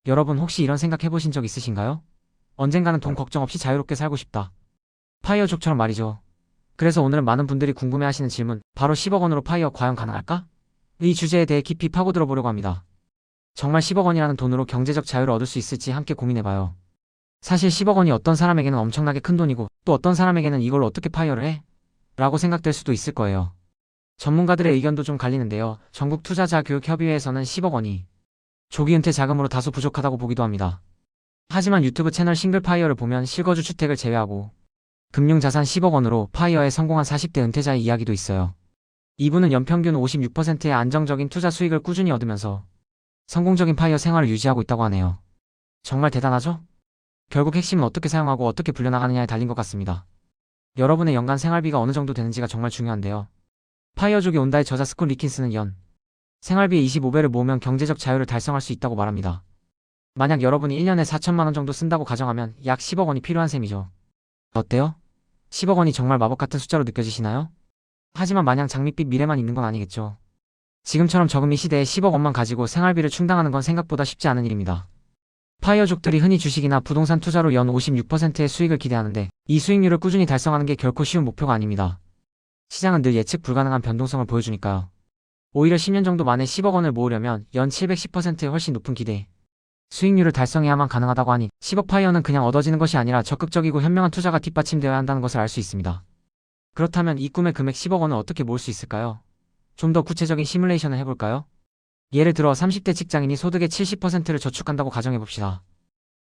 여러분 혹시 이런 생각 해보신 적 있으신가요? 언젠가는 돈 걱정 없이 자유롭게 살고 싶다. 파이어족처럼 말이죠. 그래서 오늘은 많은 분들이 궁금해하시는 질문, 바로 10억 원으로 파이어 과연 가능할까? 이 주제에 대해 깊이 파고들어 보려고 합니다. 정말 10억 원이라는 돈으로 경제적 자유를 얻을 수 있을지 함께 고민해봐요. 사실 10억 원이 어떤 사람에게는 엄청나게 큰 돈이고 또 어떤 사람에게는 이걸 어떻게 파이어를 해? 라고 생각될 수도 있을 거예요. 전문가들의 의견도 좀 갈리는데요. 전국투자자교육협의회에서는 10억 원이 조기 은퇴 자금으로 다소 부족하다고 보기도 합니다. 하지만 유튜브 채널 싱글파이어를 보면 실거주 주택을 제외하고 금융자산 10억 원으로 파이어에 성공한 40대 은퇴자의 이야기도 있어요. 이분은 연평균 56%의 안정적인 투자 수익을 꾸준히 얻으면서 성공적인 파이어 생활을 유지하고 있다고 하네요. 정말 대단하죠? 결국 핵심은 어떻게 사용하고 어떻게 불려나가느냐에 달린 것 같습니다. 여러분의 연간 생활비가 어느 정도 되는지가 정말 중요한데요. 파이어족이 온다의 저자 스콜 리킨스는 연 생활비의 25배를 모으면 경제적 자유를 달성할 수 있다고 말합니다. 만약 여러분이 1년에 4천만 원 정도 쓴다고 가정하면 약 10억 원이 필요한 셈이죠. 어때요? 10억 원이 정말 마법 같은 숫자로 느껴지시나요? 하지만 마냥 장밋빛 미래만 있는 건 아니겠죠. 지금처럼 저금리 시대에 10억 원만 가지고 생활비를 충당하는 건 생각보다 쉽지 않은 일입니다. 파이어족들이 흔히 주식이나 부동산 투자로 연 56%의 수익을 기대하는데 이 수익률을 꾸준히 달성하는 게 결코 쉬운 목표가 아닙니다. 시장은 늘 예측 불가능한 변동성을 보여주니까요. 오히려 10년 정도 만에 10억 원을 모으려면 연 710%의 훨씬 높은 기대 수익률을 달성해야만 가능하다고 하니 10억 파이어는 그냥 얻어지는 것이 아니라 적극적이고 현명한 투자가 뒷받침되어야 한다는 것을 알 수 있습니다. 그렇다면 이 꿈의 금액 10억 원을 어떻게 모을 수 있을까요? 좀 더 구체적인 시뮬레이션을 해볼까요? 예를 들어 30대 직장인이 소득의 70%를 저축한다고 가정해봅시다.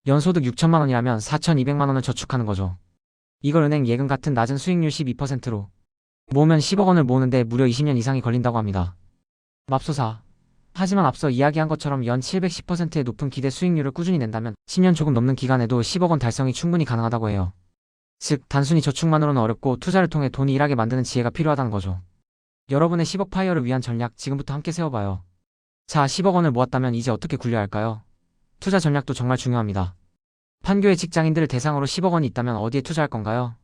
연소득 6천만 원이라면 4,200만 원을 저축하는 거죠. 이걸 은행 예금 같은 낮은 수익률 12%로 모으면 10억 원을 모으는데 무려 20년 이상이 걸린다고 합니다. 맙소사. 하지만 앞서 이야기한 것처럼 연 710%의 높은 기대 수익률을 꾸준히 낸다면 10년 조금 넘는 기간에도 10억 원 달성이 충분히 가능하다고 해요. 즉, 단순히 저축만으로는 어렵고 투자를 통해 돈이 일하게 만드는 지혜가 필요하다는 거죠. 여러분의 10억 파이어를 위한 전략 지금부터 함께 세워봐요. 자, 10억 원을 모았다면 이제 어떻게 굴려야 할까요? 투자 전략도 정말 중요합니다. 판교의 직장인들을 대상으로 10억 원이 있다면 어디에 투자할 건가요?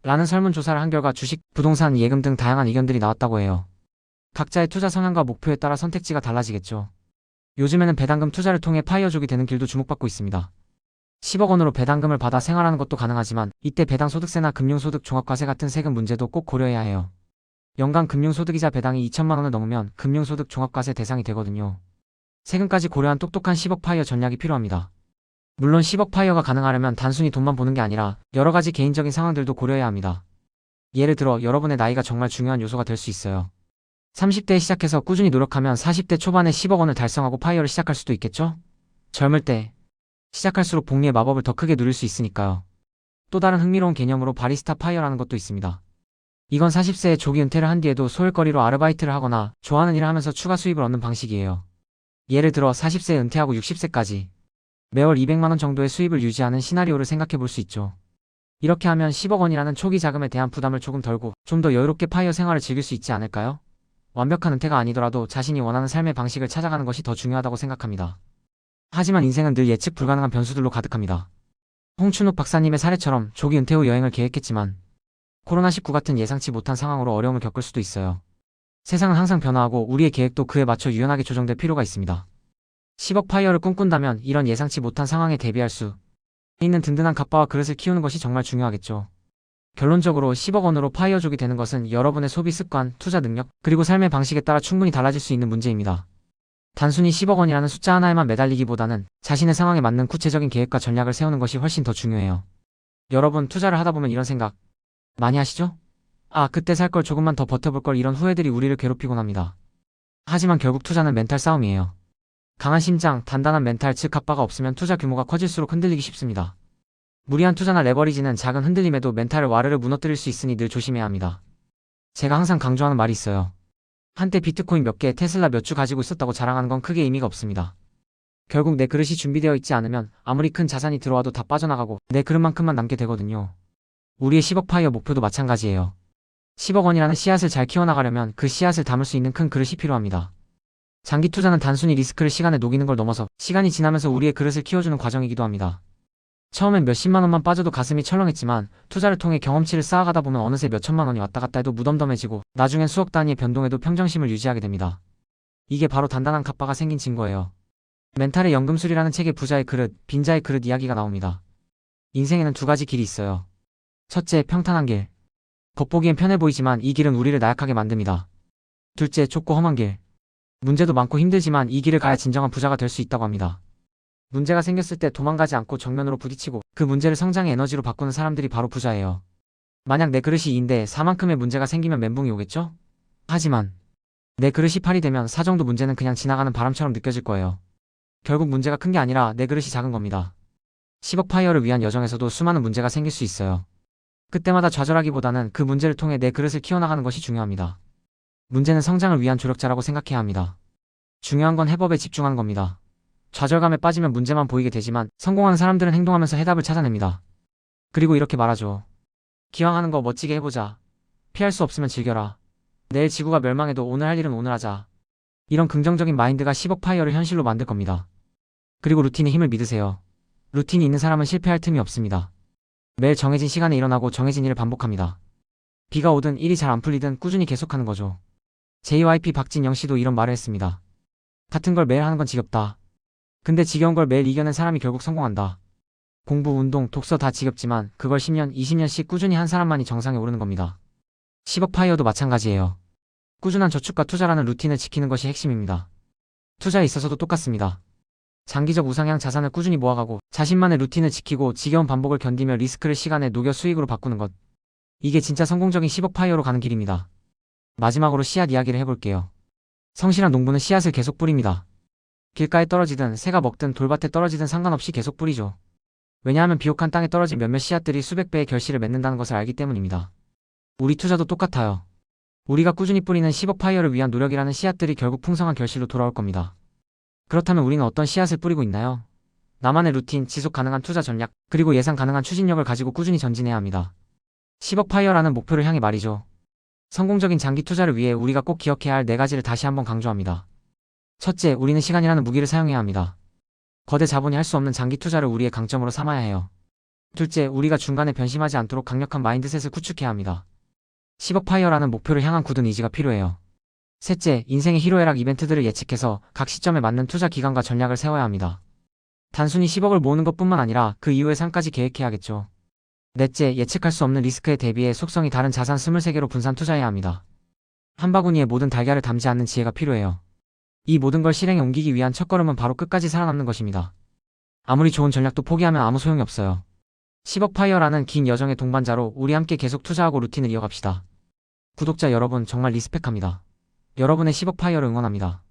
라는 설문조사를 한 결과 주식, 부동산, 예금 등 다양한 의견들이 나왔다고 해요. 각자의 투자 성향과 목표에 따라 선택지가 달라지겠죠. 요즘에는 배당금 투자를 통해 파이어족이 되는 길도 주목받고 있습니다. 10억 원으로 배당금을 받아 생활하는 것도 가능하지만 이때 배당소득세나 금융소득 종합과세 같은 세금 문제도 꼭 고려해야 해요. 연간 금융소득이자 배당이 2천만 원을 넘으면 금융소득 종합과세 대상이 되거든요. 세금까지 고려한 똑똑한 10억 파이어 전략이 필요합니다. 물론 10억 파이어가 가능하려면 단순히 돈만 보는 게 아니라 여러 가지 개인적인 상황들도 고려해야 합니다. 예를 들어 여러분의 나이가 정말 중요한 요소가 될 수 있어요. 30대에 시작해서 꾸준히 노력하면 40대 초반에 10억 원을 달성하고 파이어를 시작할 수도 있겠죠? 젊을 때 시작할수록 복리의 마법을 더 크게 누릴 수 있으니까요. 또 다른 흥미로운 개념으로 바리스타 파이어라는 것도 있습니다. 이건 40세에 조기 은퇴를 한 뒤에도 소일거리로 아르바이트를 하거나 좋아하는 일을 하면서 추가 수입을 얻는 방식이에요. 예를 들어 40세에 은퇴하고 60세까지 매월 200만 원 정도의 수입을 유지하는 시나리오를 생각해 볼 수 있죠. 이렇게 하면 10억 원이라는 초기 자금에 대한 부담을 조금 덜고 좀 더 여유롭게 파이어 생활을 즐길 수 있지 않을까요? 완벽한 은퇴가 아니더라도 자신이 원하는 삶의 방식을 찾아가는 것이 더 중요하다고 생각합니다. 하지만 인생은 늘 예측 불가능한 변수들로 가득합니다. 홍춘욱 박사님의 사례처럼 조기 은퇴 후 여행을 계획했지만 코로나19 같은 예상치 못한 상황으로 어려움을 겪을 수도 있어요. 세상은 항상 변화하고 우리의 계획도 그에 맞춰 유연하게 조정될 필요가 있습니다. 10억 파이어를 꿈꾼다면 이런 예상치 못한 상황에 대비할 수 있는 든든한 갑바와 그릇을 키우는 것이 정말 중요하겠죠. 결론적으로 10억 원으로 파이어족이 되는 것은 여러분의 소비 습관, 투자 능력, 그리고 삶의 방식에 따라 충분히 달라질 수 있는 문제입니다. 단순히 10억 원이라는 숫자 하나에만 매달리기보다는 자신의 상황에 맞는 구체적인 계획과 전략을 세우는 것이 훨씬 더 중요해요. 여러분, 투자를 하다 보면 이런 생각 많이 하시죠? 아, 그때 살 걸 조금만 더 버텨볼 걸, 이런 후회들이 우리를 괴롭히곤 합니다. 하지만 결국 투자는 멘탈 싸움이에요. 강한 심장, 단단한 멘탈, 즉 갑바가 없으면 투자 규모가 커질수록 흔들리기 쉽습니다. 무리한 투자나 레버리지는 작은 흔들림에도 멘탈을 와르르 무너뜨릴 수 있으니 늘 조심해야 합니다. 제가 항상 강조하는 말이 있어요. 한때 비트코인 몇 개, 테슬라 몇 주 가지고 있었다고 자랑하는 건 크게 의미가 없습니다. 결국 내 그릇이 준비되어 있지 않으면 아무리 큰 자산이 들어와도 다 빠져나가고 내 그릇만큼만 남게 되거든요. 우리의 10억 파이어 목표도 마찬가지예요. 10억 원이라는 씨앗을 잘 키워나가려면 그 씨앗을 담을 수 있는 큰 그릇이 필요합니다. 장기 투자는 단순히 리스크를 시간에 녹이는 걸 넘어서 시간이 지나면서 우리의 그릇을 키워주는 과정이기도 합니다. 처음엔 몇십만 원만 빠져도 가슴이 철렁했지만 투자를 통해 경험치를 쌓아가다 보면 어느새 몇천만 원이 왔다 갔다 해도 무덤덤해지고 나중엔 수억 단위의 변동에도 평정심을 유지하게 됩니다. 이게 바로 단단한 갑바가 생긴 증거예요. 멘탈의 연금술이라는 책에 부자의 그릇, 빈자의 그릇 이야기가 나옵니다. 인생에는 두 가지 길이 있어요. 첫째, 평탄한 길. 겉보기엔 편해 보이지만 이 길은 우리를 나약하게 만듭니다. 둘째, 좁고 험한 길. 문제도 많고 힘들지만 이 길을 가야 진정한 부자가 될 수 있다고 합니다. 문제가 생겼을 때 도망가지 않고 정면으로 부딪히고 그 문제를 성장의 에너지로 바꾸는 사람들이 바로 부자예요. 만약 내 그릇이 2인데 4만큼의 문제가 생기면 멘붕이 오겠죠? 하지만 내 그릇이 8이 되면 4 정도 문제는 그냥 지나가는 바람처럼 느껴질 거예요. 결국 문제가 큰 게 아니라 내 그릇이 작은 겁니다. 10억 파이어를 위한 여정에서도 수많은 문제가 생길 수 있어요. 그때마다 좌절하기보다는 그 문제를 통해 내 그릇을 키워나가는 것이 중요합니다. 문제는 성장을 위한 조력자라고 생각해야 합니다. 중요한 건 해법에 집중하는 겁니다. 좌절감에 빠지면 문제만 보이게 되지만 성공하는 사람들은 행동하면서 해답을 찾아냅니다. 그리고 이렇게 말하죠. 기왕 하는 거 멋지게 해보자. 피할 수 없으면 즐겨라. 내일 지구가 멸망해도 오늘 할 일은 오늘 하자. 이런 긍정적인 마인드가 10억 파이어를 현실로 만들 겁니다. 그리고 루틴의 힘을 믿으세요. 루틴이 있는 사람은 실패할 틈이 없습니다. 매일 정해진 시간에 일어나고 정해진 일을 반복합니다. 비가 오든 일이 잘 안 풀리든 꾸준히 계속하는 거죠. JYP 박진영 씨도 이런 말을 했습니다. 같은 걸 매일 하는 건 지겹다. 근데 지겨운 걸 매일 이겨낸 사람이 결국 성공한다. 공부, 운동, 독서 다 지겹지만 그걸 10년, 20년씩 꾸준히 한 사람만이 정상에 오르는 겁니다. 10억 파이어도 마찬가지예요. 꾸준한 저축과 투자라는 루틴을 지키는 것이 핵심입니다. 투자에 있어서도 똑같습니다. 장기적 우상향 자산을 꾸준히 모아가고 자신만의 루틴을 지키고 지겨운 반복을 견디며 리스크를 시간에 녹여 수익으로 바꾸는 것. 이게 진짜 성공적인 10억 파이어로 가는 길입니다. 마지막으로 씨앗 이야기를 해볼게요. 성실한 농부는 씨앗을 계속 뿌립니다. 길가에 떨어지든 새가 먹든 돌밭에 떨어지든 상관없이 계속 뿌리죠. 왜냐하면 비옥한 땅에 떨어진 몇몇 씨앗들이 수백 배의 결실을 맺는다는 것을 알기 때문입니다. 우리 투자도 똑같아요. 우리가 꾸준히 뿌리는 10억 파이어를 위한 노력이라는 씨앗들이 결국 풍성한 결실로 돌아올 겁니다. 그렇다면 우리는 어떤 씨앗을 뿌리고 있나요? 나만의 루틴, 지속 가능한 투자 전략, 그리고 예상 가능한 추진력을 가지고 꾸준히 전진해야 합니다. 10억 파이어라는 목표를 향해 말이죠. 성공적인 장기 투자를 위해 우리가 꼭 기억해야 할 4가지를 다시 한번 강조합니다. 첫째, 우리는 시간이라는 무기를 사용해야 합니다. 거대 자본이 할 수 없는 장기 투자를 우리의 강점으로 삼아야 해요. 둘째, 우리가 중간에 변심하지 않도록 강력한 마인드셋을 구축해야 합니다. 10억 파이어라는 목표를 향한 굳은 의지가 필요해요. 셋째, 인생의 희로애락 이벤트들을 예측해서 각 시점에 맞는 투자 기간과 전략을 세워야 합니다. 단순히 10억을 모으는 것뿐만 아니라 그 이후의 삶까지 계획해야겠죠. 넷째, 예측할 수 없는 리스크에 대비해 속성이 다른 자산 23개로 분산 투자해야 합니다. 한 바구니에 모든 달걀을 담지 않는 지혜가 필요해요. 이 모든 걸 실행에 옮기기 위한 첫걸음은 바로 끝까지 살아남는 것입니다. 아무리 좋은 전략도 포기하면 아무 소용이 없어요. 10억 파이어라는 긴 여정의 동반자로 우리 함께 계속 투자하고 루틴을 이어갑시다. 구독자 여러분 정말 리스펙합니다. 여러분의 10억 파이어를 응원합니다.